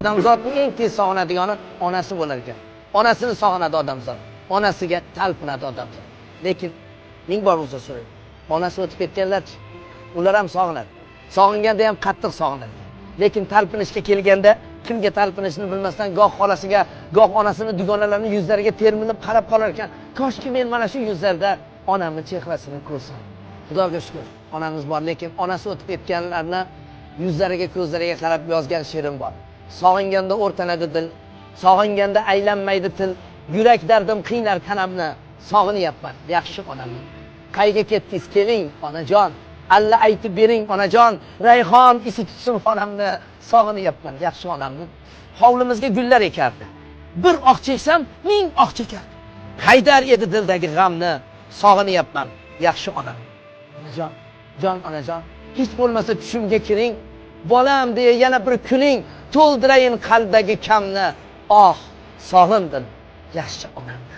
Odamzodning eng tez sog'inadigani onasi bo'lar ekan. Onasini sog'inadi odamzod. Onasiga talpinadi odamzod. Lekin ming bor bo'lsa so'rang. Onasi o'tib ketganlar-chi? Ular ham sog'inadi. Sog'inganda ham qattiq sog'inadi. Lekin talpinishga kelganda kimga talpinishni bilmasdan goh xolasiga, goh onasini dugonalarining yuzlariga termilib qarab qolar ekan. Koshki men mana shu yuzlarda onamning chehrasini ko'rsam. Xudoga shukr, onamiz bor, lekin onasi o'tib ketganlarni yuzlariga, ko'zlariga qarab yozgan she'rim bor. Sog'inganda o'rtanadi dil, sog'inganda aylanmaydi til, yurak dardim qiynar tanamni, sog'inyapman yaxshi onamni. Qayga ketdingiz keling onajon, alla aytib bering onajon, rayhon isi tutsin xonamni, sog'inyapman yaxshi onamni. Hovlimizga gullar ekardi. Bir oq cheksam, ming oq chekardi. Haydar edi dildagi g'amni, sog'inyapman yaxshi onam. Onajon, jon onajon, hech bo'lmasa tushimga kiring, bolam deya yana bir kuning, to'ldirayin qalbdagi kamni. Oh, sog'indim yaxshi onamni.